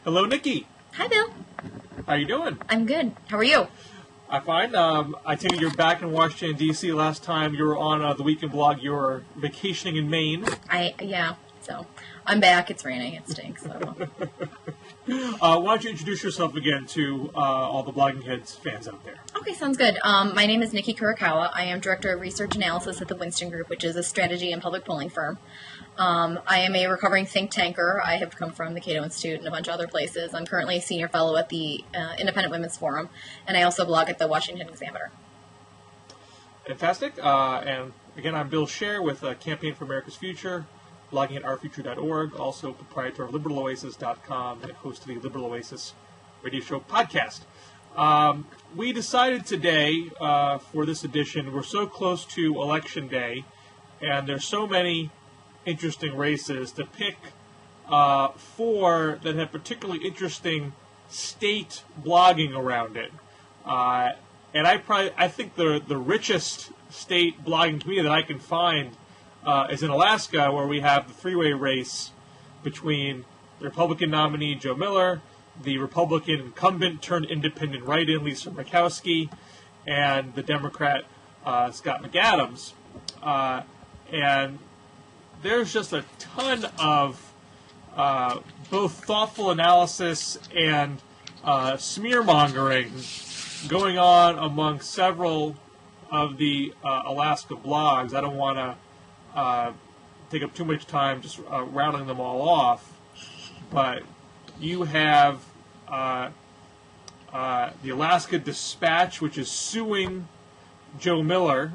Hello, Nikki. Hi, Bill. How you doing? I'm good. How are you? I'm fine. I take it you're back in Washington, D.C. Last time you were on the Weekend Blog, you were vacationing in Maine. Yeah. So, I'm back. It's raining. It stinks. So. Why don't you introduce yourself again to all the Blogging Heads fans out there? Okay, sounds good. My name is Nicole Kurokawa. I am Director of Research Analysis at the Winston Group, which is a strategy and public polling firm. I am a recovering think tanker. I have come from the Cato Institute and a bunch of other places. I'm currently a senior fellow at the Independent Women's Forum, and I also blog at the Washington Examiner. Fantastic. And again, I'm Bill Scher with Campaign for America's Future, blogging at ourfuture.org, also proprietor of liberaloasis.com and host of the Liberal Oasis radio show podcast. We decided today for this edition, we're so close to Election Day, and there's so many interesting races to pick four that have particularly interesting state blogging around it. And I think the richest state blogging community that I can find is in Alaska, where we have the three-way race between the Republican nominee Joe Miller, the Republican incumbent turned independent write-in Lisa Murkowski, and the Democrat Scott McAdams. And there's just a ton of both thoughtful analysis and smear-mongering going on among several of the Alaska blogs. I don't want to take up too much time just rattling them all off, but you have the Alaska Dispatch, which is suing Joe Miller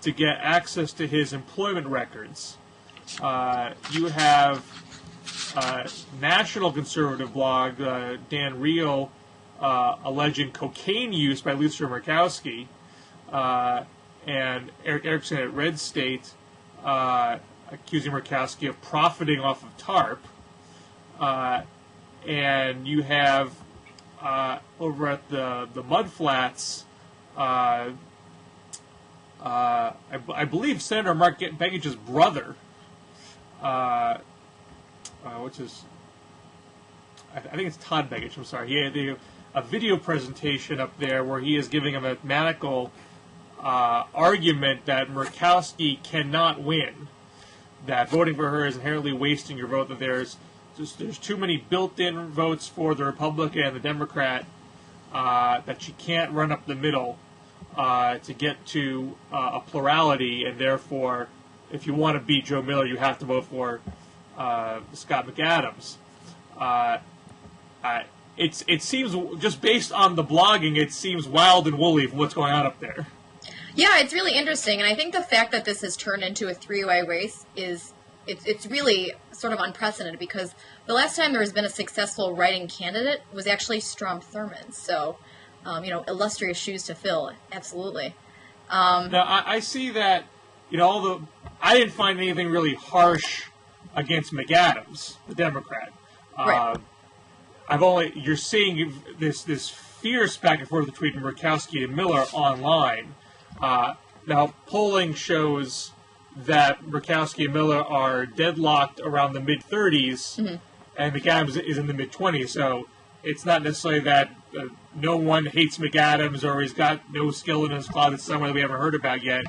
to get access to his employment records. You have national conservative blog, Dan Reel, alleging cocaine use by Lisa Murkowski, and Eric Erickson at Red State accusing Murkowski of profiting off of TARP. And you have over at the Mudflats, I believe Senator Mark Begich's brother, which is, I think it's Todd Begich, I'm sorry. He had a video presentation up there where he is giving a mathematical argument that Murkowski cannot win, that voting for her is inherently wasting your vote, that there's too many built-in votes for the Republican and the Democrat, that she can't run up the middle to get to a plurality, and therefore, if you want to beat Joe Miller, you have to vote for Scott McAdams. It seems, just based on the blogging, it seems wild and woolly from what's going on up there. Yeah, it's really interesting, and I think the fact that this has turned into a three-way race it's really sort of unprecedented, because the last time there has been a successful write-in candidate was actually Strom Thurmond. So, illustrious shoes to fill, absolutely. Now, I see that, I didn't find anything really harsh against McAdams, the Democrat. Right. You're seeing this fierce back and forth between Murkowski and Miller online. Now, polling shows that Murkowski and Miller are deadlocked around the mid-30s, mm-hmm. and McAdams is in the mid-20s, so it's not necessarily that no one hates McAdams or he's got no skill in his closet somewhere that we haven't heard about yet.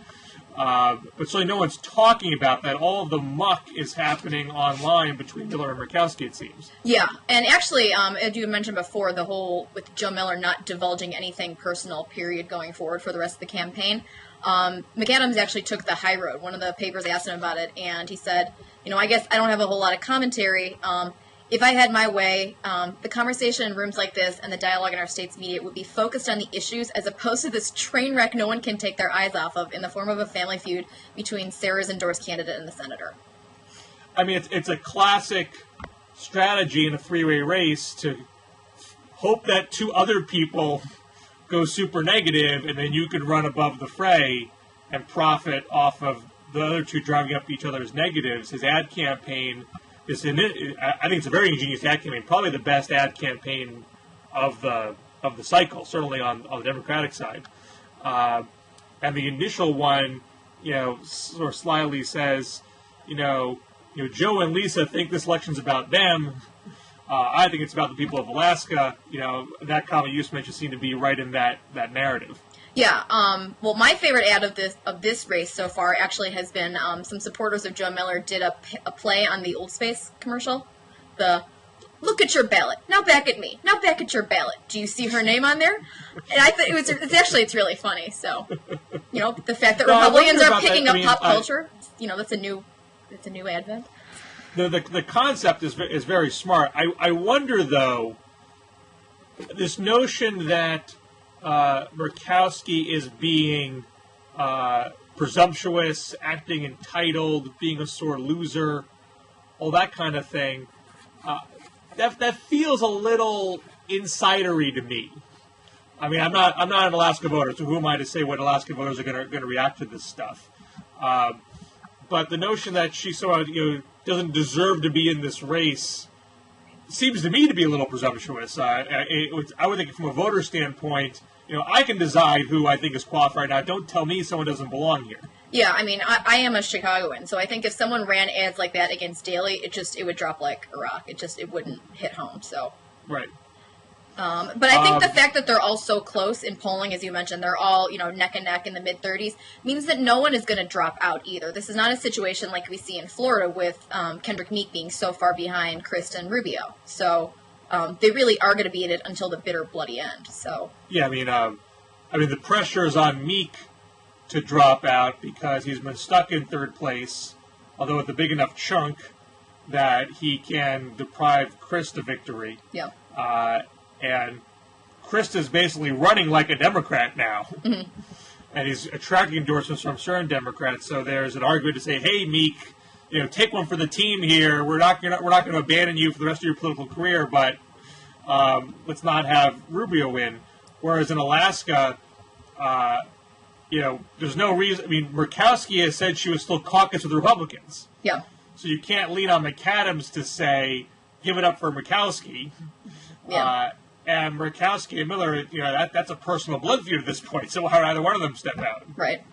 But certainly no one's talking about that. All of the muck is happening online between Miller and Murkowski, it seems. Yeah, and actually, as you mentioned before, the whole, with Joe Miller not divulging anything personal, period, going forward for the rest of the campaign, McAdams actually took the high road. One of the papers asked him about it, and he said, I guess I don't have a whole lot of commentary. If I had my way, the conversation in rooms like this and the dialogue in our state's media would be focused on the issues as opposed to this train wreck no one can take their eyes off of in the form of a family feud between Sarah's endorsed candidate and the senator. I mean, it's a classic strategy in a three-way race to hope that two other people go super negative, and then you can run above the fray and profit off of the other two driving up each other's negatives. His ad campaign I think it's a very ingenious ad campaign, probably the best ad campaign of the cycle, certainly on the Democratic side. And the initial one, sort of slyly says, Joe and Lisa think this election's about them, I think it's about the people of Alaska. That comment you just mentioned seemed to be right in that narrative. Yeah. Well, my favorite ad of this race so far actually has been some supporters of Joe Miller did a play on the Old Space commercial. The "Look at your ballot, now back at me, now back at your ballot. Do you see her name on there?" And I think it's really funny. So, the fact that Republicans are picking up pop culture, that's a new advent. The concept is very smart. I wonder though, this notion that Murkowski is being presumptuous, acting entitled, being a sore loser, all that kind of thing. That feels a little insidery to me. I mean, I'm not an Alaska voter, so who am I to say what Alaska voters are going to react to this stuff? But the notion that she doesn't deserve to be in this race seems to me to be a little presumptuous. I would think from a voter standpoint, I can decide who I think is qualified. Now, don't tell me someone doesn't belong here. Yeah, I mean, I am a Chicagoan, so I think if someone ran ads like that against Daley, it would drop like a rock. It wouldn't hit home. So right. But I think the fact that they're all so close in polling, as you mentioned, they're all neck and neck in the mid-30s, means that no one is going to drop out either. This is not a situation like we see in Florida with Kendrick Meek being so far behind Kristen Rubio. So they really are going to be in it until the bitter, bloody end. So yeah, I mean, the pressure is on Meek to drop out because he's been stuck in third place, although with a big enough chunk that he can deprive Krista victory. Yeah. And Krista's basically running like a Democrat now. Mm-hmm. And he's attracting endorsements from certain Democrats. So there's an argument to say, hey, Meek, take one for the team here. We're not going to abandon you for the rest of your political career, but let's not have Rubio win. Whereas in Alaska, there's no reason. I mean, Murkowski has said she was still caucus with the Republicans. Yeah. So you can't lean on McAdams to say, give it up for Murkowski. Yeah. And Murkowski and Miller, that's a personal blood feud at this point. So how would either one of them step out? Right.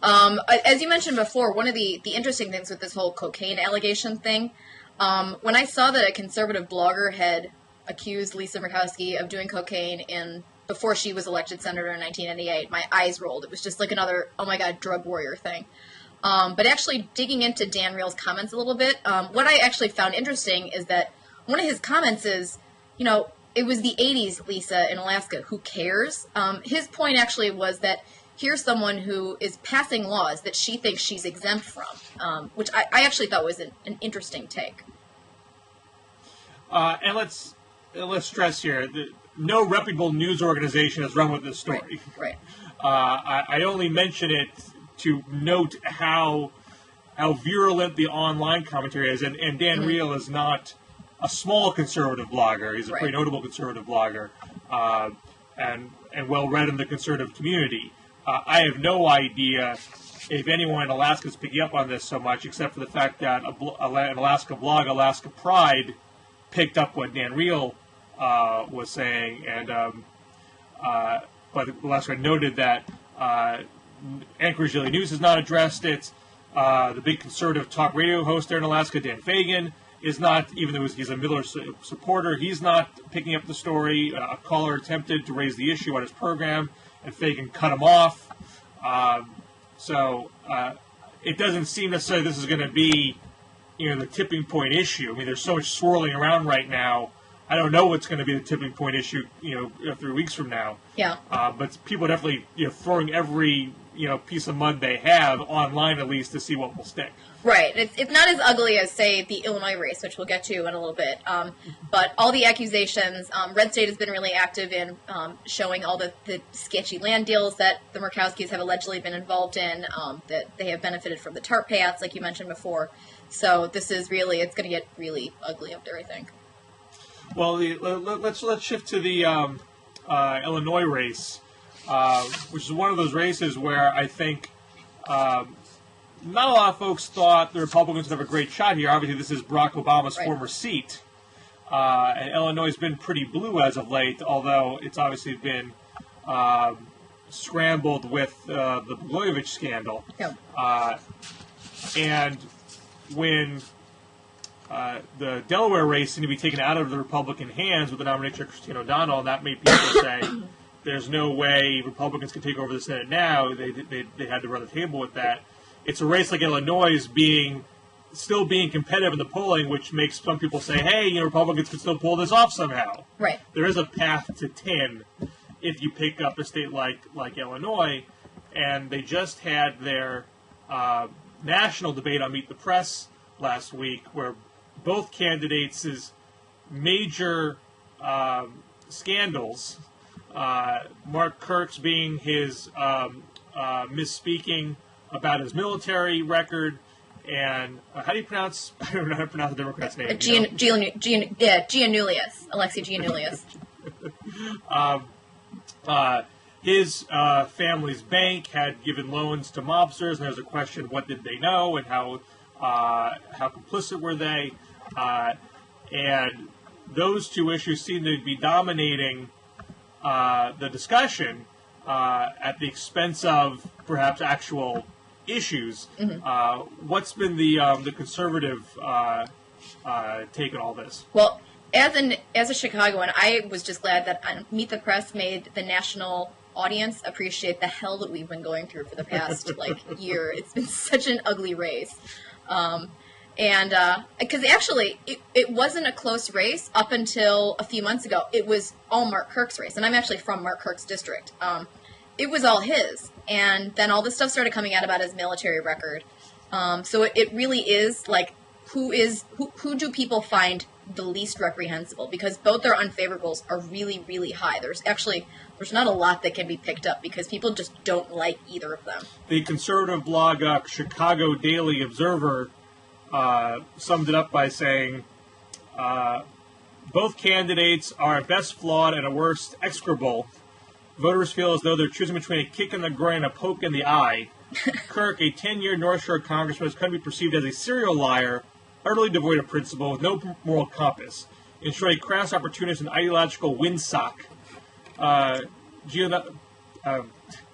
As you mentioned before, one of the interesting things with this whole cocaine allegation thing, when I saw that a conservative blogger had accused Lisa Murkowski of doing cocaine before she was elected senator in 1998, my eyes rolled. It was just like another, oh my God, drug warrior thing. But actually digging into Dan Reel's comments a little bit, what I actually found interesting is that one of his comments is, it was the 80s, Lisa, in Alaska. Who cares? His point actually was that here's someone who is passing laws that she thinks she's exempt from, which I actually thought was an interesting take. And let's stress here that no reputable news organization has run with this story. Right. I only mention it to note how virulent the online commentary is, and Dan Reel is not a small conservative blogger. He's a pretty notable conservative blogger, and well-read in the conservative community. I have no idea if anyone in Alaska is picking up on this so much, except for the fact that an Alaska blog, Alaska Pride, picked up what Dan Reel was saying, and but Alaska noted that Anchorage Daily News has not addressed it. The big conservative talk radio host there in Alaska, Dan Fagan, is not, even though he's a Miller supporter, he's not picking up the story. A caller attempted to raise the issue on his program, and Fagan cut him off. So it doesn't seem necessarily this is going to be, the tipping point issue. I mean, there's so much swirling around right now. I don't know what's going to be the tipping point issue, 3 weeks from now. Yeah. But people are definitely, throwing every, piece of mud they have online at least to see what will stick. Right. It's not as ugly as, say, the Illinois race, which we'll get to in a little bit. But all the accusations, Red State has been really active in showing all the sketchy land deals that the Murkowskis have allegedly been involved in, that they have benefited from the TARP payouts, like you mentioned before. So this is really, it's going to get really ugly up there, I think. Well, let's shift to the Illinois race, which is one of those races where I think not a lot of folks thought the Republicans would have a great shot here. Obviously, this is Barack Obama's former seat, and Illinois has been pretty blue as of late, although it's obviously been scrambled with the Blagojevich scandal. Yeah. And when the Delaware race seemed to be taken out of the Republican hands with the nomination of Christine O'Donnell, and that made people say, there's no way Republicans can take over the Senate now. They had to run the table with that. It's a race like Illinois is still being competitive in the polling, which makes some people say, hey, Republicans can still pull this off somehow. Right. There is a path to 10 if you pick up a state like Illinois, and they just had their national debate on Meet the Press last week, where both candidates' major scandals, Mark Kirk's being his misspeaking about his military record, and how do you pronounce? I don't know how to pronounce the Democrat's name. Giannoulias, Alexei Giannoulias. His family's bank had given loans to mobsters, and there's a question: what did they know, and how complicit were they? And those two issues seem to be dominating the discussion at the expense of perhaps actual issues. Mm-hmm. What's been the conservative take on all this? Well, as a Chicagoan, I was just glad that Meet the Press made the national audience appreciate the hell that we've been going through for the past year. It's been such an ugly race. And because actually, it wasn't a close race up until a few months ago. It was all Mark Kirk's race, and I'm actually from Mark Kirk's district. It was all his, and then all this stuff started coming out about his military record. So it really is like, who do people find the least reprehensible? Because both their unfavorables are really, really high. There's not a lot that can be picked up because people just don't like either of them. The conservative blog Chicago Daily Observer summed it up by saying, both candidates are at best flawed and at worst execrable. Voters feel as though they're choosing between a kick in the groin and a poke in the eye. Kirk, a 10-year North Shore congressman, is going to be perceived as a serial liar, utterly devoid of principle, with no moral compass. In short, a crass opportunist and ideological windsock. I'm going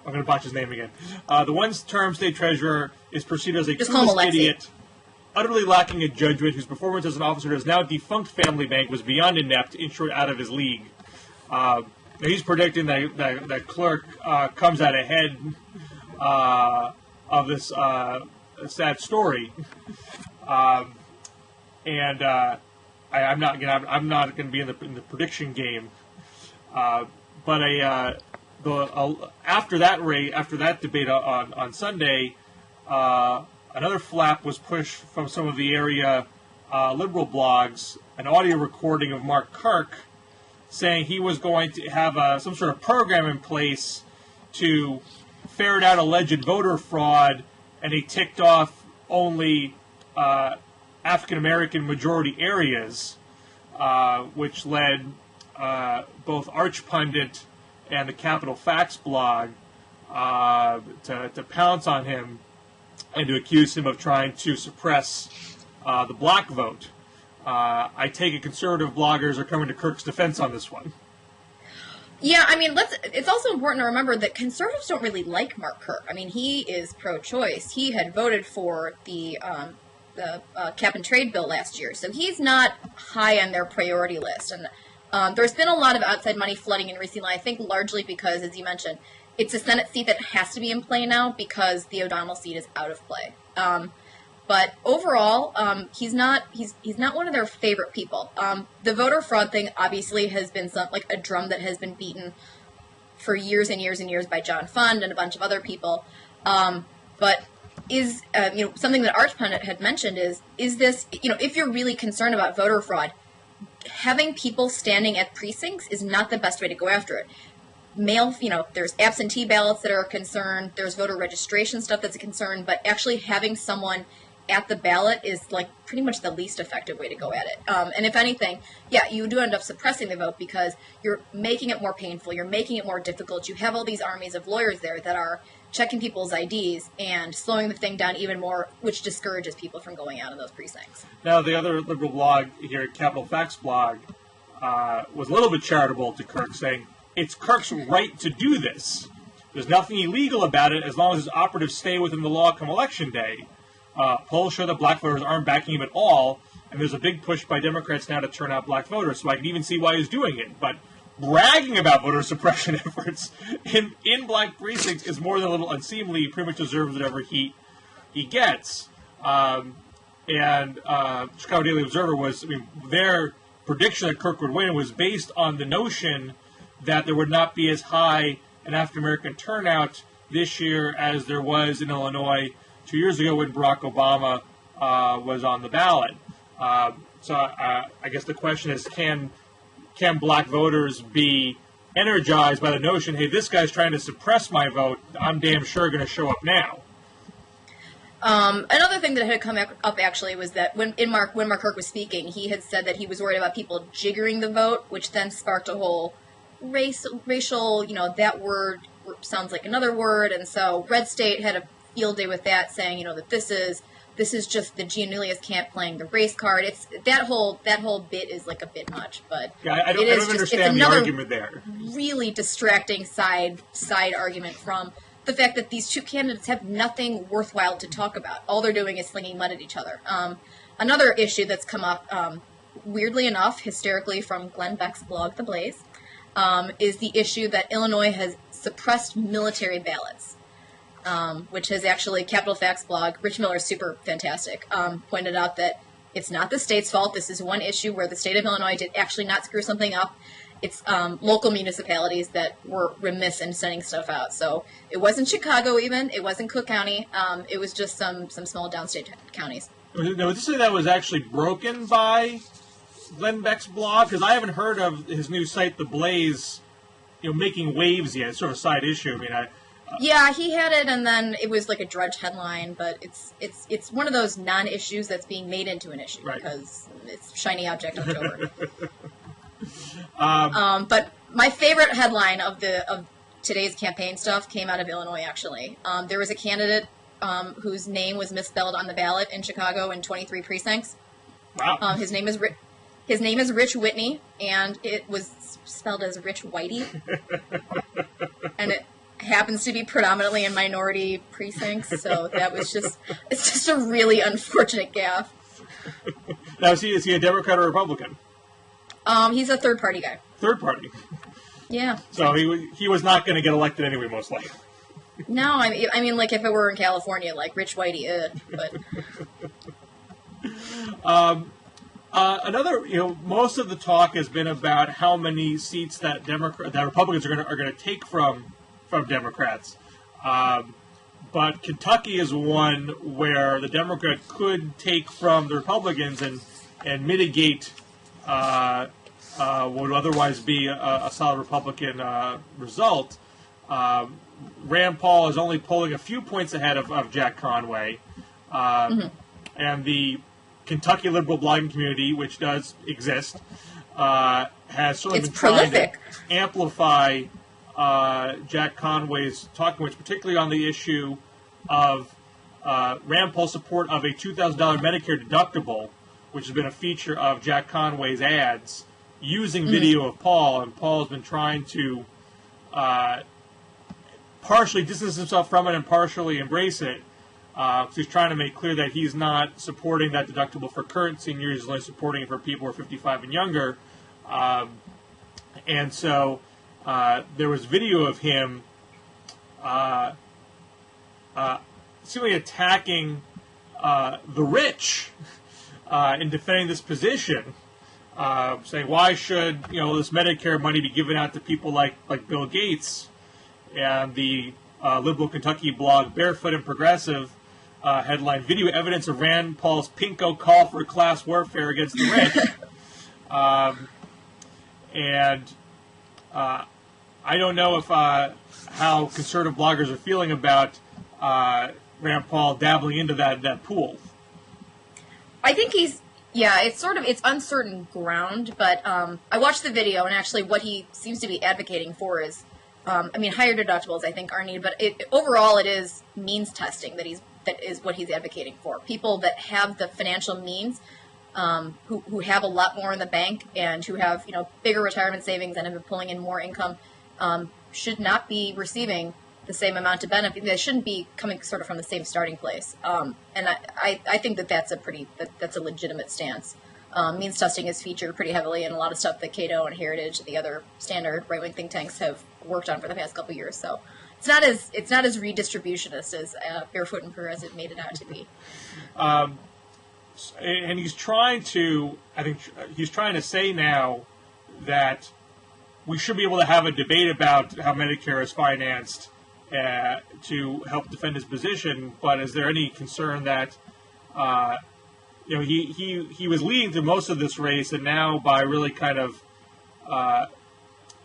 to botch his name again. The one-term state treasurer is perceived as a clueless idiot, utterly lacking in judgment, whose performance as an officer at his now defunct family bank was beyond inept, in short, out of his league. He's predicting that Clerk comes out ahead of this sad story, and I'm not going to be in the prediction game. But after that debate on Sunday, another flap was pushed from some of the area liberal blogs, an audio recording of Mark Kirk saying he was going to have some sort of program in place to ferret out alleged voter fraud, and he ticked off only African-American majority areas, which led both Arch Pundit and the Capital Facts blog to pounce on him and to accuse him of trying to suppress the black vote. I take it conservative bloggers are coming to Kirk's defense on this one. Yeah, I mean, it's also important to remember that conservatives don't really like Mark Kirk. I mean, he is pro-choice. He had voted for the cap-and-trade bill last year, so he's not high on their priority list. And there's been a lot of outside money flooding in recently, I think largely because, as you mentioned, it's a Senate seat that has to be in play now because the O'Donnell seat is out of play. But overall, he's not one of their favorite people. The voter fraud thing obviously has been a drum that has been beaten for years and years and years by John Fund and a bunch of other people. But is something that Arch Pundit had mentioned is this, if you're really concerned about voter fraud, having people standing at precincts is not the best way to go after it. There's absentee ballots that are a concern, there's voter registration stuff that's a concern, but actually having someone at the ballot is pretty much the least effective way to go at it. And if anything, you do end up suppressing the vote because you're making it more painful, you're making it more difficult. You have all these armies of lawyers there that are checking people's IDs and slowing the thing down even more, which discourages people from going out in those precincts. Now, the other liberal blog here, Capital Facts blog, was a little bit charitable to Kirk, saying, it's Kirk's right to do this. There's nothing illegal about it as long as his operatives stay within the law come election day. Polls show that black voters aren't backing him at all, and there's a big push by Democrats now to turn out black voters, so I can even see why he's doing it. But bragging about voter suppression efforts in black precincts is more than a little unseemly. He pretty much deserves whatever he gets. Chicago Daily Observer their prediction that Kirk would win was based on the notion that there would not be as high an African-American turnout this year as there was in Illinois 2 years ago when Barack Obama was on the ballot. So I guess the question is, can black voters be energized by the notion, hey, this guy's trying to suppress my vote, I'm damn sure going to show up now? Another thing that had come up actually was that when Mark Kirk was speaking, he had said that he was worried about people jiggering the vote, which then sparked a whole racial, that word sounds like another word, and so Red State had a field day with that, saying, that this is just the Giannoulias camp playing the race card. It's that whole bit is like a bit much, but yeah, I don't understand the argument there. Really distracting side argument from the fact that these two candidates have nothing worthwhile to talk about. All they're doing is slinging mud at each other. Another issue that's come up, weirdly enough, hysterically from Glenn Beck's blog, The Blaze, is the issue that Illinois has suppressed military ballots, which has actually, Capital Facts blog, Rich Miller, super fantastic, pointed out that it's not the state's fault. This is one issue where the state of Illinois did actually not screw something up. It's local municipalities that were remiss in sending stuff out. So it wasn't Chicago even. It wasn't Cook County. It was just some small downstate counties. Now, was this that was actually broken by Glenn Beck's blog? Because I haven't heard of his new site, The Blaze, making waves yet. It's sort of a side issue. Yeah, he had it, and then it was like a Drudge headline. But it's one of those non-issues that's being made into an issue, right, because it's shiny object October. But my favorite headline of today's campaign stuff came out of Illinois, actually. There was a candidate whose name was misspelled on the ballot in Chicago in 23 precincts. Wow. His name is Rich Whitney, and it was spelled as Rich Whitey. And it happens to be predominantly in minority precincts, so it's just a really unfortunate gaffe. Now, is he a Democrat or a Republican? He's a third-party guy. Third party? Yeah. So he was not going to get elected anyway, most likely. No, I mean, like, if it were in California, like, Rich Whitey, but... Another, most of the talk has been about how many seats that Republicans are going to take from Democrats. But Kentucky is one where the Democrat could take from the Republicans and mitigate what would otherwise be a solid Republican result. Rand Paul is only polling a few points ahead of Jack Conway. And the Kentucky liberal blogging community, which does exist, has sort of been trying to amplify Jack Conway's talking points, particularly on the issue of Rand Paul's support of a $2,000 Medicare deductible, which has been a feature of Jack Conway's ads, using video of Paul, and Paul has been trying to partially distance himself from it and partially embrace it. So he's trying to make clear that he's not supporting that deductible for current seniors, he's only supporting it for people who are 55 and younger. And so there was video of him seemingly attacking the rich in defending this position, saying, why should this Medicare money be given out to people like Bill Gates? And the liberal Kentucky blog Barefoot and Progressive headline, video evidence of Rand Paul's pinko call for class warfare against the rich. I don't know if how conservative bloggers are feeling about Rand Paul dabbling into that pool. I think it's uncertain ground, but I watched the video, and actually what he seems to be advocating for is, higher deductibles I think are needed, but overall it is means testing that is what he's advocating for. People that have the financial means, who have a lot more in the bank and who have bigger retirement savings and have been pulling in more income, should not be receiving the same amount of benefit. They shouldn't be coming sort of from the same starting place. And I think that's a legitimate stance. Means testing is featured pretty heavily in a lot of stuff that Cato and Heritage and the other standard right-wing think tanks have worked on for the past couple of years. So it's not as redistributionist as Barefoot and Perez have made it out to be. And he's trying to say now that we should be able to have a debate about how Medicare is financed to help defend his position. But is there any concern that he was leading through most of this race, and now by really kind of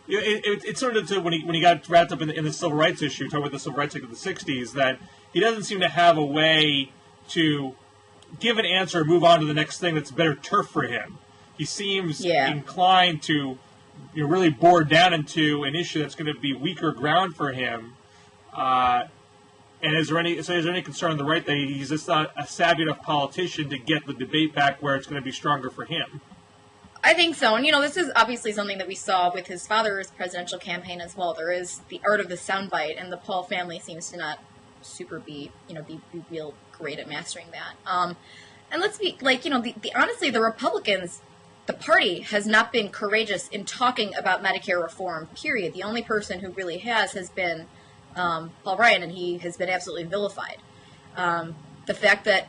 it's sort of when he got wrapped up in the civil rights issue, talking about the civil rights act of the '60s, that he doesn't seem to have a way to give an answer and move on to the next thing that's better turf for him. He seems inclined to really bore down into an issue that's going to be weaker ground for him. And is there any concern on the right that he's just not a savvy enough politician to get the debate back where it's going to be stronger for him? I think so. And, this is obviously something that we saw with his father's presidential campaign as well. There is the art of the soundbite, and the Paul family seems to not super be real great at mastering that. And let's be, honestly, the Republicans, the party has not been courageous in talking about Medicare reform, period. The only person who really has been Paul Ryan, and he has been absolutely vilified. The fact that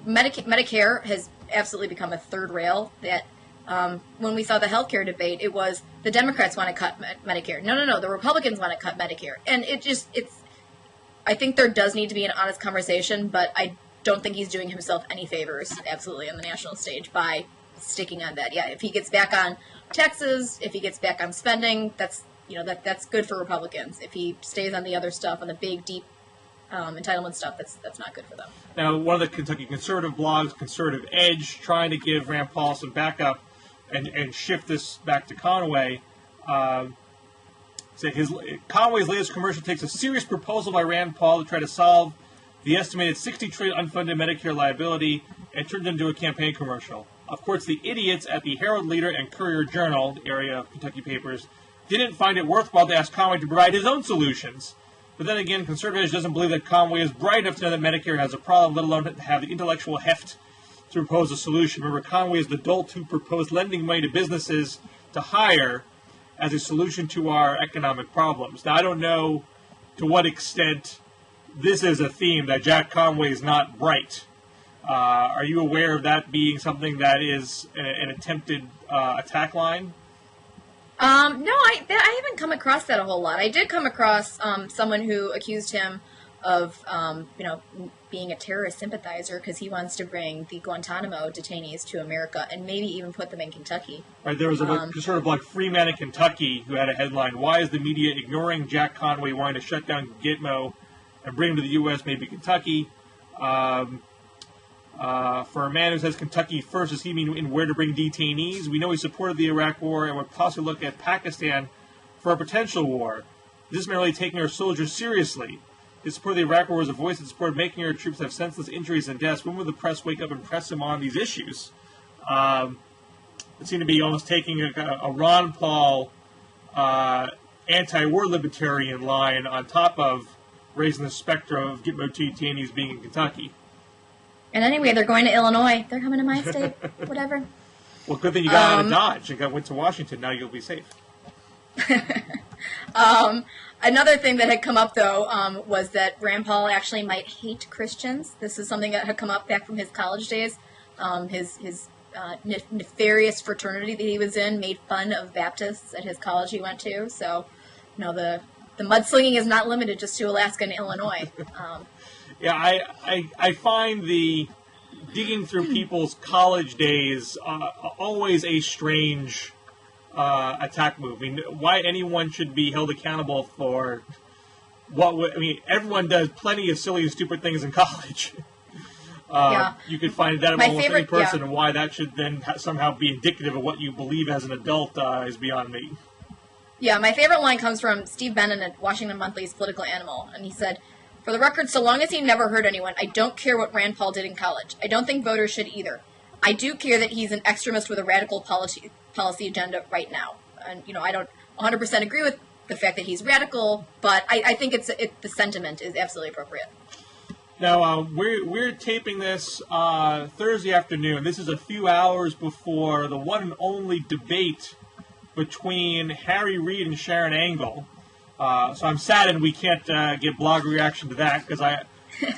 Medicare has absolutely become a third rail, that when we saw the healthcare debate, it was the Democrats want to cut Medicare. No, the Republicans want to cut Medicare. And I think there does need to be an honest conversation, but I don't think he's doing himself any favors, absolutely, on the national stage by sticking on that. Yeah, if he gets back on taxes, if he gets back on spending, that's good for Republicans. If he stays on the other stuff, on the big, deep entitlement stuff, that's not good for them. Now, one of the Kentucky conservative blogs, Conservative Edge, trying to give Rand Paul some backup and shift this back to Conway. Conway's latest commercial takes a serious proposal by Rand Paul to try to solve the estimated $60 trillion unfunded Medicare liability and turned it into a campaign commercial. Of course, the idiots at the Herald Leader and Courier-Journal, the area of Kentucky papers, didn't find it worthwhile to ask Conway to provide his own solutions. But then again, Conservative Edge doesn't believe that Conway is bright enough to know that Medicare has a problem, let alone to have the intellectual heft to propose a solution. Remember, Conway is the dolt who proposed lending money to businesses to hire as a solution to our economic problems. Now, I don't know to what extent this is a theme, that Jack Conway is not bright. Are you aware of that being something that is an attempted attack line? No, I haven't come across that a whole lot. I did come across someone who accused him of, being a terrorist sympathizer because he wants to bring the Guantanamo detainees to America and maybe even put them in Kentucky. Right, there was a sort of like free man in Kentucky who had a headline, "Why is the media ignoring Jack Conway wanting to shut down Gitmo and bring him to the U.S., maybe Kentucky?" For a man who says Kentucky first, does he mean in where to bring detainees? We know he supported the Iraq War and would possibly look at Pakistan for a potential war. Is this merely taking our soldiers seriously? His support of the Iraq War was a voice in support of making our troops have senseless injuries and deaths. When will the press wake up and press him on these issues? It seemed to be almost taking a Ron Paul anti-war libertarian line on top of raising the specter of Gitmo detainees being in Kentucky. And anyway, they're going to Illinois. They're coming to my state. Whatever. Well, good thing you got out of Dodge and went to Washington. Now you'll be safe. Another thing that had come up, though, was that Rand Paul actually might hate Christians. This is something that had come up back from his college days. His nefarious fraternity that he was in made fun of Baptists at his college he went to. So, the mudslinging is not limited just to Alaska and Illinois. Yeah, I find the digging through people's college days always a strange attack move. I mean, why anyone should be held accountable for everyone does plenty of silly and stupid things in college. You could find that about almost any person, and why that should then somehow be indicative of what you believe as an adult is beyond me. Yeah, my favorite line comes from Steve Bannon at Washington Monthly's Political Animal, and he said, "For the record, so long as he never hurt anyone, I don't care what Rand Paul did in college. I don't think voters should either. I do care that he's an extremist with a radical policy agenda right now." And, I don't 100% agree with the fact that he's radical, but I think the sentiment is absolutely appropriate. Now, we're taping this Thursday afternoon. This is a few hours before the one and only debate between Harry Reid and Sharon Angle. So I'm saddened we can't get blog reaction to that, because I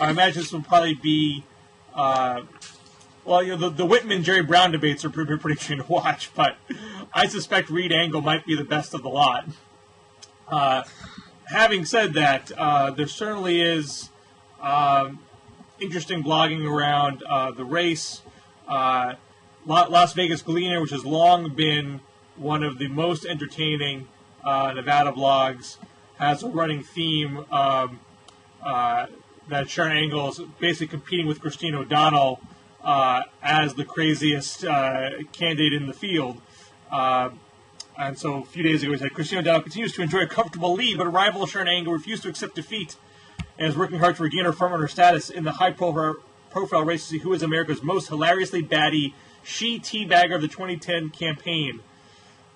imagine this will probably be, the Whitman Jerry Brown debates are pretty interesting to watch, but I suspect Reid Angle might be the best of the lot. Having said that, there certainly is interesting blogging around the race. Las Vegas Gleaner, which has long been one of the most entertaining Nevada blogs, has a running theme that Sharon Angle is basically competing with Christine O'Donnell as the craziest candidate in the field. And so a few days ago he said, Christine O'Donnell continues to enjoy a comfortable lead, but a rival Sharon Angle refused to accept defeat and is working hard to regain her front-runner status in the high-profile race to see who is America's most hilariously batty she-teabagger of the 2010 campaign.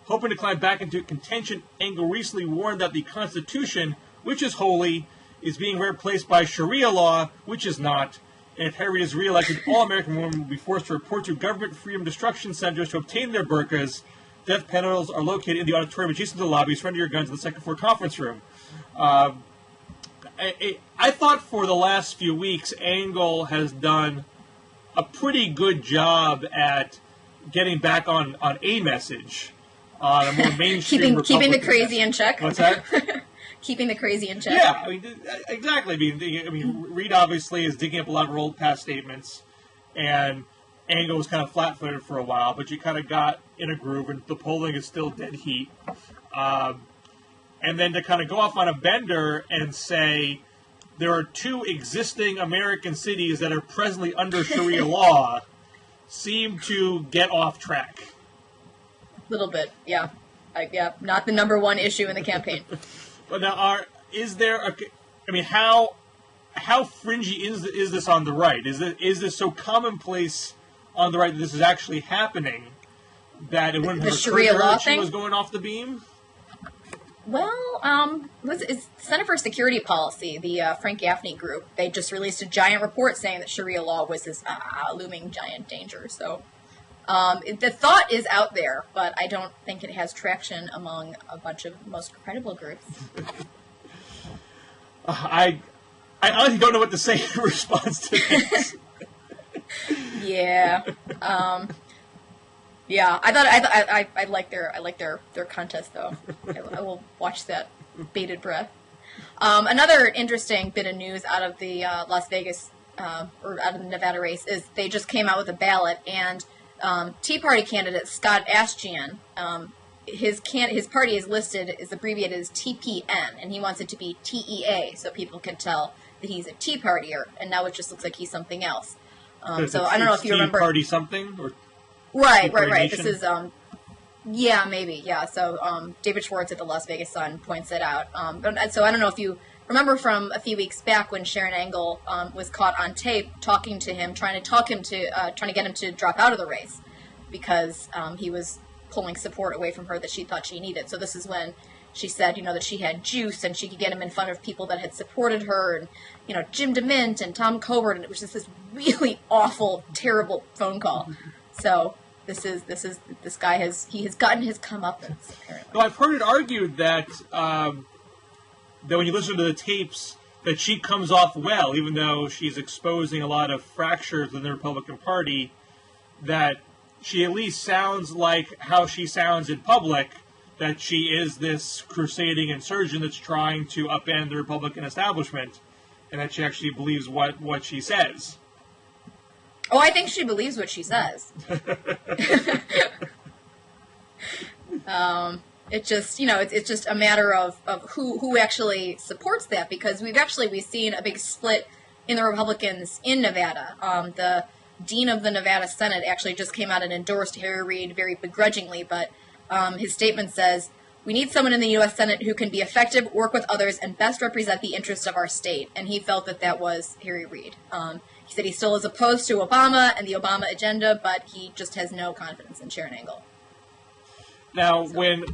Hoping to climb back into contention, Angle recently warned that the Constitution, which is holy, is being replaced by Sharia law, which is not. And if Harry is re-elected, all American women will be forced to report to government freedom destruction centers to obtain their burqas. Death panels are located in the auditorium adjacent to the lobby. Surrender your guns in the second floor conference room. I thought for the last few weeks, Angle has done a pretty good job at getting back on a message. On a more mainstream keeping the crazy in check. What's that? Keeping the crazy in check. Yeah, I mean, exactly. I mean, Reid obviously is digging up a lot of her old past statements, and Angle was kind of flat-footed for a while, but you kind of got in a groove, and the polling is still dead heat. And then to kind of go off on a bender and say there are two existing American cities that are presently under Sharia law seem to get off track. Little bit, yeah. Not the number one issue in the campaign. But now, how fringy is this on the right? Is this so commonplace on the right that this is actually happening that it wouldn't have Sharia law that she thing was going off the beam? Well, it's Center for Security Policy, the Frank Gaffney group. They just released a giant report saying that Sharia law was this looming giant danger. So the thought is out there, but I don't think it has traction among a bunch of most credible groups. I honestly don't know what to say in response to this. Yeah. Yeah, I like their contest though. I will watch that bated breath. Another interesting bit of news out of the Las Vegas or out of the Nevada race is they just came out with a ballot, and Tea Party candidate Scott Ashjian, his party is abbreviated as TPN, and he wants it to be TEA so people can tell that he's a Tea Partier, and now it just looks like he's something else. So I don't know if you remember. Tea Party something or. Right. This is, maybe, yeah. So David Schwartz at the Las Vegas Sun points it out. So I don't know if you remember from a few weeks back when Sharon Angle was caught on tape talking to him, trying to get him to drop out of the race because he was pulling support away from her that she thought she needed. So this is when she said, that she had juice and she could get him in front of people that had supported her, and Jim DeMint and Tom Covert, and it was just this really awful, terrible phone call. So this guy has gotten his comeuppance, apparently. Well, I've heard it argued that when you listen to the tapes, that she comes off well, even though she's exposing a lot of fractures in the Republican Party, that she at least sounds like how she sounds in public, that she is this crusading insurgent that's trying to upend the Republican establishment, and that she actually believes what she says. Oh, I think she believes what she says. It's just a matter of who actually supports that, because we've seen a big split in the Republicans in Nevada. The dean of the Nevada Senate actually just came out and endorsed Harry Reid very begrudgingly, but his statement says, "We need someone in the U.S. Senate who can be effective, work with others, and best represent the interests of our state." And he felt that was Harry Reid. He said he still is opposed to Obama and the Obama agenda, but he just has no confidence in Sharon Angle. Now, when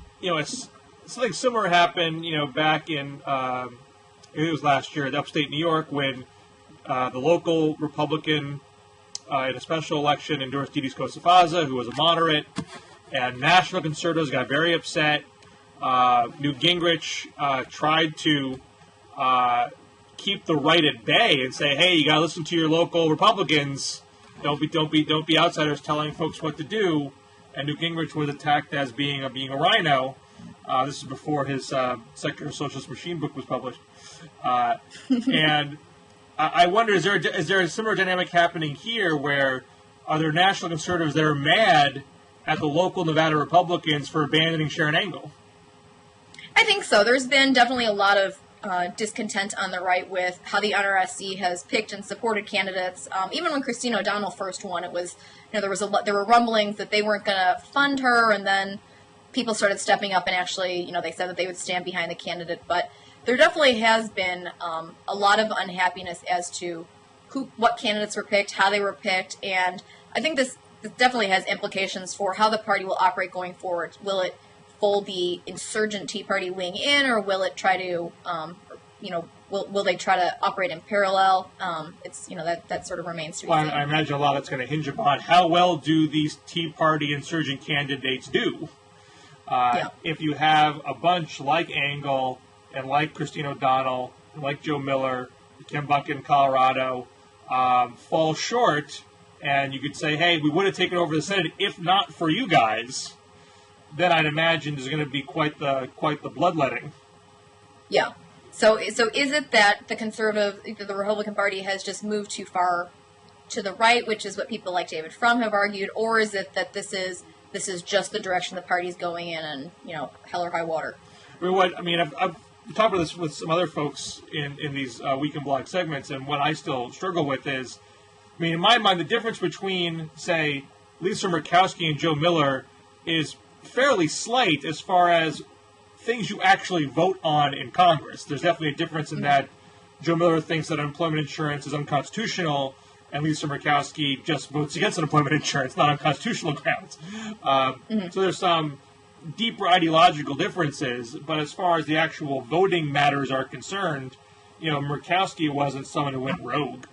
something similar happened, back in it was last year in upstate New York when the local Republican in a special election endorsed Didi Scosafaza, who was a moderate, and national conservatives got very upset. Newt Gingrich tried to keep the right at bay and say, "Hey, you got to listen to your local Republicans. Don't be outsiders telling folks what to do." And Newt Gingrich was attacked as being a rhino. This is before his Secular Socialist Machine book was published. And I wonder, is there a similar dynamic happening here where are there national conservatives that are mad at the local Nevada Republicans for abandoning Scher and Engel? I think so. There's been definitely a lot of discontent on the right with how the NRSC has picked and supported candidates. Even when Christine O'Donnell first won, it was there were rumblings that they weren't going to fund her, and then people started stepping up and actually they said that they would stand behind the candidate. But there definitely has been a lot of unhappiness as to what candidates were picked, how they were picked, and I think this definitely has implications for how the party will operate going forward. Will it fold the insurgent Tea Party wing in, or will it try to, will they try to operate in parallel? It's that sort of remains to be seen. I imagine a lot of it's going to hinge upon how well do these Tea Party insurgent candidates do. If you have a bunch like Engel and like Christine O'Donnell and like Joe Miller, Ken Bucket in Colorado, fall short, and you could say, hey, we would have taken over the Senate if not for you guys, then I'd imagine there's going to be quite the bloodletting. Yeah. So is it that the Republican Party has just moved too far to the right, which is what people like David Frum have argued, or is it that this is just the direction the party's going in, and hell or high water? I've talked about this with some other folks in these Weekend Blog segments, and what I still struggle with is, in my mind, the difference between, say, Lisa Murkowski and Joe Miller is fairly slight as far as things you actually vote on in Congress. There's definitely a difference in that Joe Miller thinks that unemployment insurance is unconstitutional, and Lisa Murkowski just votes against unemployment insurance, not on constitutional grounds. So there's some deeper ideological differences, but as far as the actual voting matters are concerned, Murkowski wasn't someone who went rogue.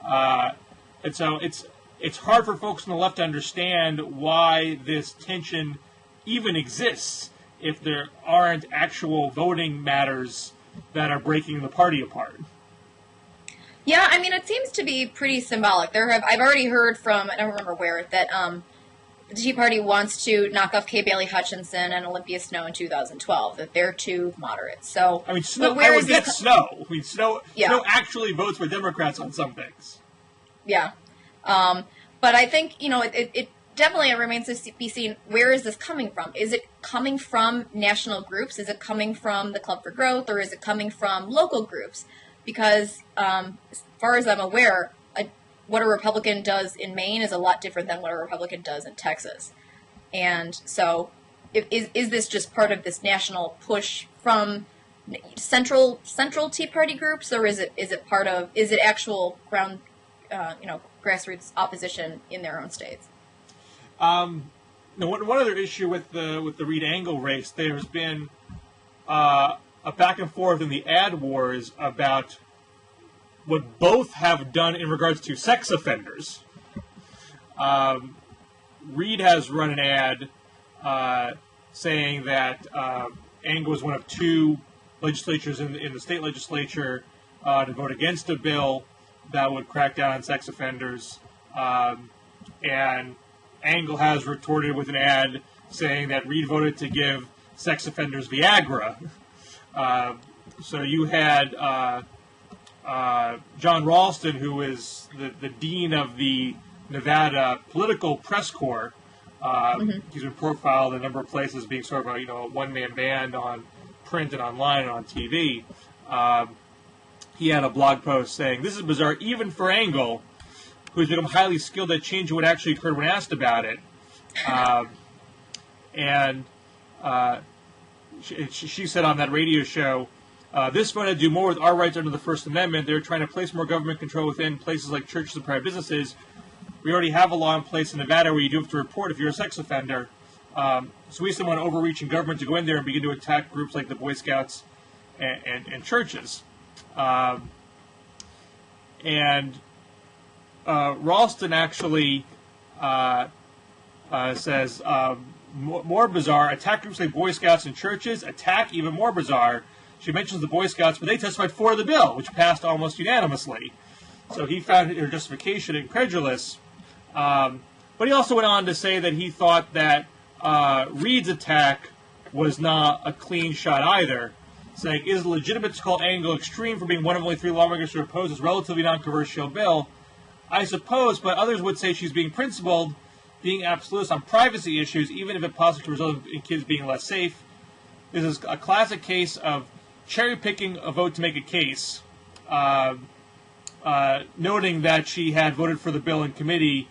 And so it's hard for folks on the left to understand why this tension even exists if there aren't actual voting matters that are breaking the party apart. Yeah, it seems to be pretty symbolic. I've already heard from, I don't remember where, that the Tea Party wants to knock off Kay Bailey Hutchinson and Olympia Snowe in 2012, that they're too moderate. So, Snow actually votes for Democrats on some things. Yeah. But I think, it definitely remains to be seen, where is this coming from? Is it coming from national groups? Is it coming from the Club for Growth, or is it coming from local groups? Because as far as I'm aware, what a Republican does in Maine is a lot different than what a Republican does in Texas. And so is this just part of this national push from central Tea Party groups, or is it actual ground grassroots opposition in their own states? One other issue with the Reed-Engel race, there's been a back and forth in the ad wars about what both have done in regards to sex offenders. Reed has run an ad saying that Engel was one of two legislatures in the state legislature to vote against a bill that would crack down on sex offenders. And Engel has retorted with an ad saying that Reed voted to give sex offenders Viagra. So you had John Ralston, who is the dean of the Nevada Political Press Corps. He's been profiled in a number of places, being sort of a one-man band on print and online and on TV. He had a blog post saying, "This is bizarre even for Engel, who has become highly skilled at changing what actually occurred when asked about it." She said on that radio show, "This vote had to do more with our rights under the First Amendment. They're trying to place more government control within places like churches and private businesses. We already have a law in place in Nevada where you do have to report if you're a sex offender. So we still want an overreaching government to go in there and begin to attack groups like the Boy Scouts and churches. Ralston actually says, more bizarre, attack groups like Boy Scouts and churches, attack even more bizarre. She mentions the Boy Scouts, but they testified for the bill, which passed almost unanimously. So he found her justification incredulous. But he also went on to say that he thought that Reed's attack was not a clean shot either, saying, "It is legitimate to call Engel extreme for being one of only 3 lawmakers to oppose this relatively non-controversial bill. I suppose, but others would say she's being principled, being absolutist on privacy issues, even if it possibly results in kids being less safe. This is a classic case of cherry-picking a vote to make a case, noting that she had voted for the bill in committee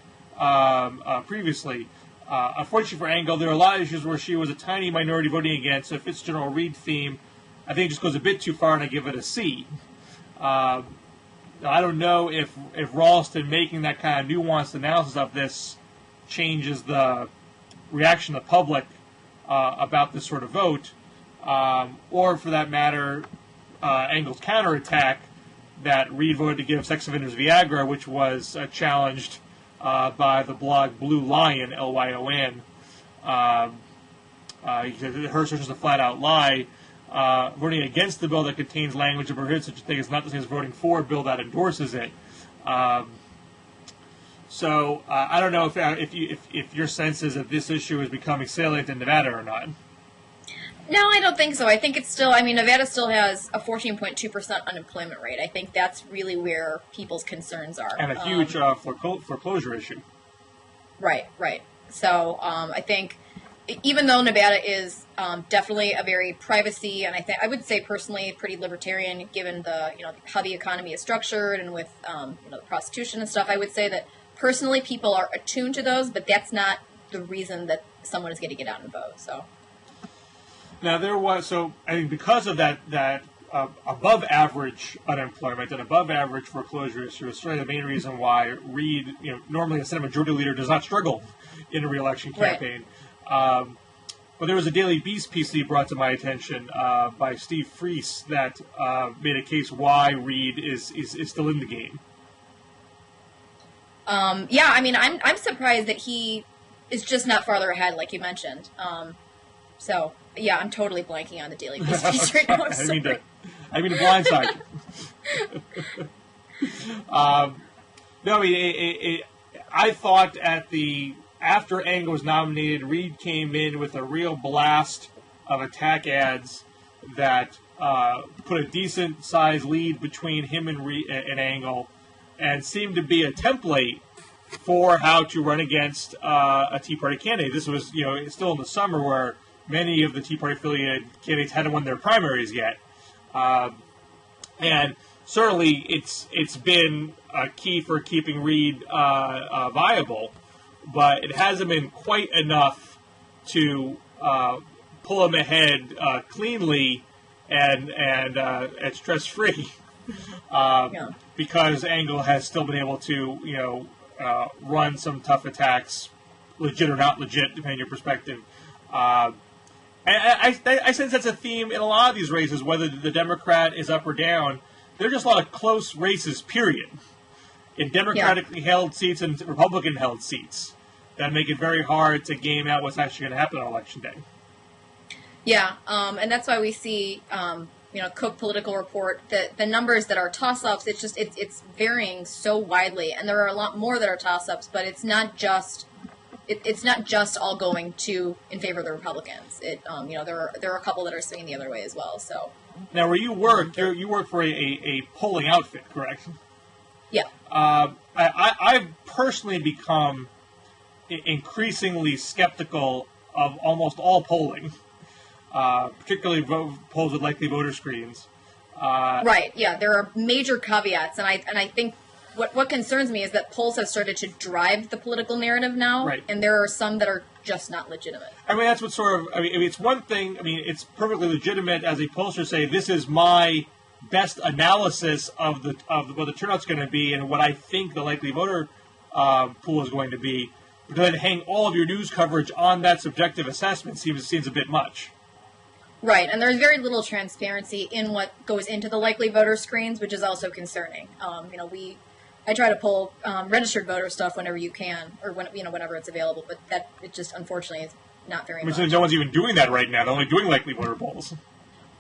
previously. Unfortunately for Engel, there are a lot of issues where she was a tiny minority voting against, so it fits General Reed theme. I think it just goes a bit too far, and I give it a C." I don't know if Ralston making that kind of nuanced analysis of this changes the reaction of the public about this sort of vote, or for that matter, Engel's counterattack that Reed voted to give sex offenders Viagra, which was challenged by the blog Blue Lion, Lyon. Her search is a flat-out lie. Voting against the bill that contains language that prohibits such a thing is not the same as voting for a bill that endorses it. So I don't know if your sense is that this issue is becoming salient in Nevada or not. No, I don't think so. I think it's still, Nevada still has a 14.2% unemployment rate. I think that's really where people's concerns are. And a huge foreclosure issue. Right. So I think even though Nevada is definitely a very privacy, and I would say personally pretty libertarian, given the how the economy is structured and with the prostitution and stuff, I would say that personally people are attuned to those, but that's not the reason that someone is going to get out and vote. So. Now I think because of that above average unemployment and above average foreclosure issue is certainly the main reason why Reed, normally a Senate Majority Leader, does not struggle in a re-election campaign. Right. But there was a Daily Beast piece that brought to my attention by Steve Freese that made a case why Reed is still in the game. I'm surprised that he is just not farther ahead, like you mentioned. So, yeah, I'm totally blanking on the Daily Beast piece right now. I mean to blindside you. I thought after Engel was nominated, Reed came in with a real blast of attack ads that put a decent-sized lead between him and Engel, and seemed to be a template for how to run against a Tea Party candidate. This was, still in the summer where many of the Tea Party-affiliated candidates hadn't won their primaries yet. And certainly it's been a key for keeping Reed viable, but it hasn't been quite enough to pull him ahead cleanly and stress-free. Because Engel has still been able to, run some tough attacks, legit or not legit, depending on your perspective. And I sense that's a theme in a lot of these races, whether the Democrat is up or down. There are just a lot of close races, period, in Democratically held seats and Republican-held seats that make it very hard to game out what's actually going to happen on Election Day. Yeah, and that's why we see, Cook Political report, the numbers that are toss-ups, it's varying so widely, and there are a lot more that are toss-ups, but it's not just all going in favor of the Republicans. There are a couple that are swinging the other way as well. So now, where you work, you work for a polling outfit, correct? Yeah. I've personally become increasingly skeptical of almost all polling, particularly polls with likely voter screens. Right. Yeah. There are major caveats, and I think. What concerns me is that polls have started to drive the political narrative now, right. And there are some that are just not legitimate. That's what it's one thing, it's perfectly legitimate as a pollster to say, this is my best analysis of what the turnout's going to be and what I think the likely voter pool is going to be. But then hang all of your news coverage on that subjective assessment seems a bit much. Right, and there's very little transparency in what goes into the likely voter screens, which is also concerning. I try to pull registered voter stuff whenever you can, or whenever it's available, but that it just unfortunately is not very much. So no one's even doing that right now. They're only doing likely voter polls.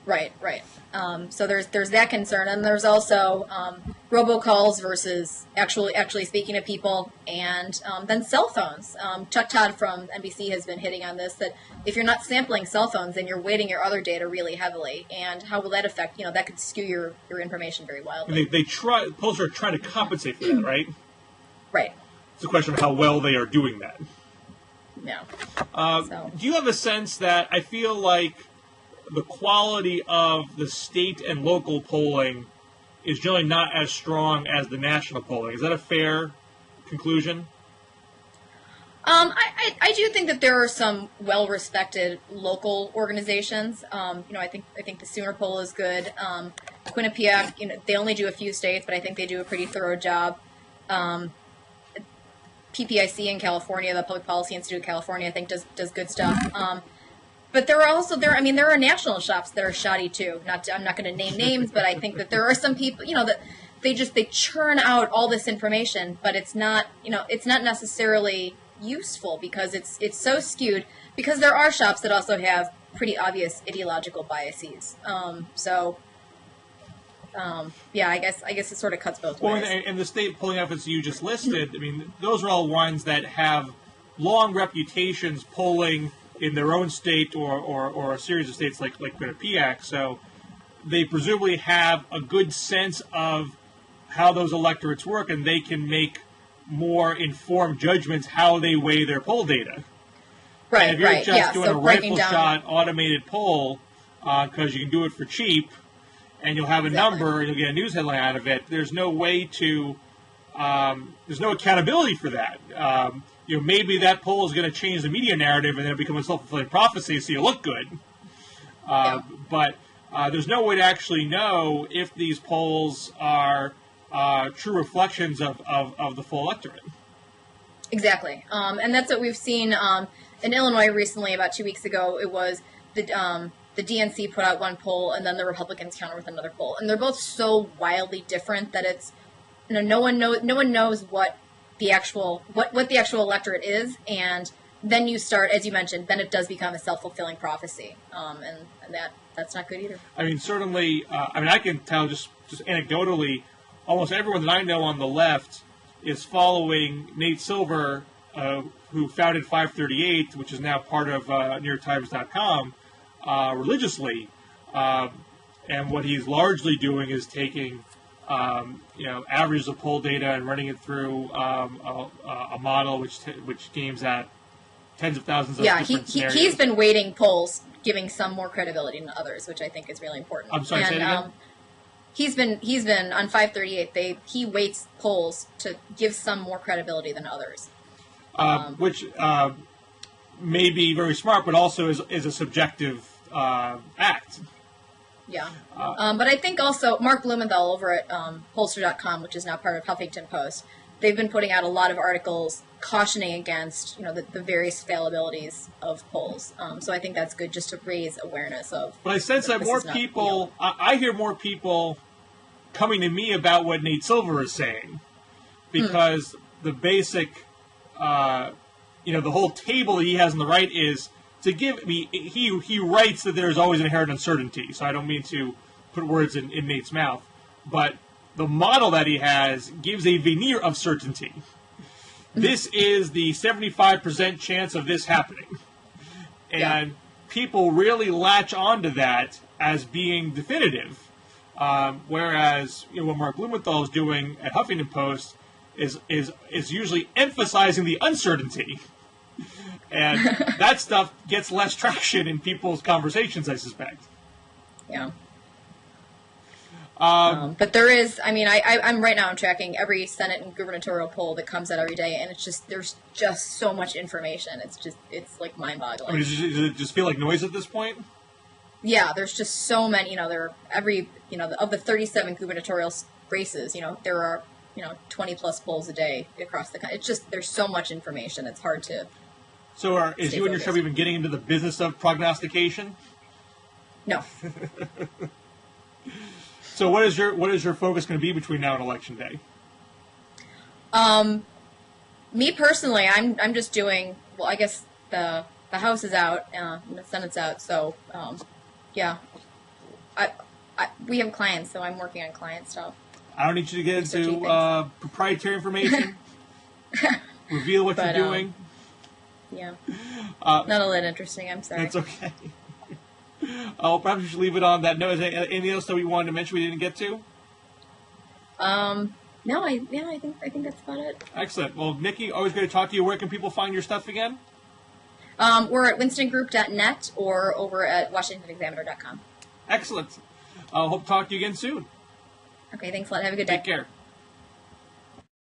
Right. So there's that concern, and there's also robocalls versus actually speaking to people, and then cell phones. Chuck Todd from NBC has been hitting on this, that if you're not sampling cell phones, then you're weighting your other data really heavily, and how will that affect? That could skew your information very wildly. Polls are trying to compensate for that, right? Right. It's a question of how well they are doing that. Yeah. Do you have a sense that I feel like the quality of the state and local polling is generally not as strong as the national polling? Is that a fair conclusion? I do think that there are some well-respected local organizations. I think the Sooner poll is good. Quinnipiac, they only do a few states, but I think they do a pretty thorough job. PPIC in California, the Public Policy Institute of California, I think does good stuff. But there are national shops that are shoddy too. I'm not going to name names, but I think that there are some people, that they churn out all this information, but it's not necessarily useful because it's so skewed, because there are shops that also have pretty obvious ideological biases. I guess it sort of cuts both ways. Well, and the state polling efforts you just listed, those are all ones that have long reputations polling in their own state or a series of states like Quinnipiac, so they presumably have a good sense of how those electorates work, and they can make more informed judgments how they weigh their poll data. Right, and if you're just doing a rifle shot automated poll because you can do it for cheap, and you'll have a number and you'll get a news headline out of it, there's no way to there's no accountability for that. Maybe that poll is going to change the media narrative and then become a self-fulfilling prophecy so you look good. But there's no way to actually know if these polls are true reflections of the full electorate. Exactly. And that's what we've seen in Illinois recently. About 2 weeks ago, it was the DNC put out one poll and then the Republicans countered with another poll. And they're both so wildly different that it's, no one knows what the actual electorate is, and then you start, as you mentioned, then it does become a self-fulfilling prophecy, and that's not good either. Certainly, I can tell just anecdotally, almost everyone that I know on the left is following Nate Silver, who founded 538, which is now part of NewYorkTimes.com, religiously, and what he's largely doing is taking averages of poll data and running it through a model which games at tens of thousands of different scenarios. He's been weighting polls, giving some more credibility than others, which I think is really important. I'm sorry, say it again? He's been on 538. He weights polls to give some more credibility than others, which may be very smart, but also is a subjective act. Yeah, but I think also Mark Blumenthal over at Pollster.com, which is now part of Huffington Post, they've been putting out a lot of articles cautioning against the various fallibilities of polls. So I think that's good just to raise awareness of. But I sense that more people, I hear more people coming to me about what Nate Silver is saying, because the basic, the whole table that he has on the right is to give me. He writes that there is always inherent uncertainty. So I don't mean to put words in Nate's mouth, but the model that he has gives a veneer of certainty. This is the 75% chance of this happening. And people really latch onto that as being definitive. Whereas what Mark Blumenthal is doing at Huffington Post is usually emphasizing the uncertainty. And that stuff gets less traction in people's conversations, I suspect. Yeah. But there is, I'm right now I'm tracking every Senate and gubernatorial poll that comes out every day, and there's just so much information. It's like mind-boggling. Does it just feel like noise at this point? Yeah, there's just so many, of the 37 gubernatorial races, there are 20 plus polls a day across the country. It's just, there's so much information. It's hard to. So is you and your show even getting into the business of prognostication? No. So what is your focus going to be between now and Election Day? Me personally, I'm just doing, well, I guess the House is out, and the Senate's out, so, yeah. We have clients, so I'm working on client stuff. I don't need you to get into proprietary information. Reveal what you're doing. Yeah. Not all that interesting, I'm sorry. That's okay. Perhaps we should leave it on that note. Is there anything else that we wanted to mention we didn't get to? No, I think that's about it. Excellent. Well, Nikki, always great to talk to you. Where can people find your stuff again? We're at winstongroup.net or over at washingtonexaminer.com. Excellent. Hope to talk to you again soon. Okay, thanks a lot. Have a good day. Take care.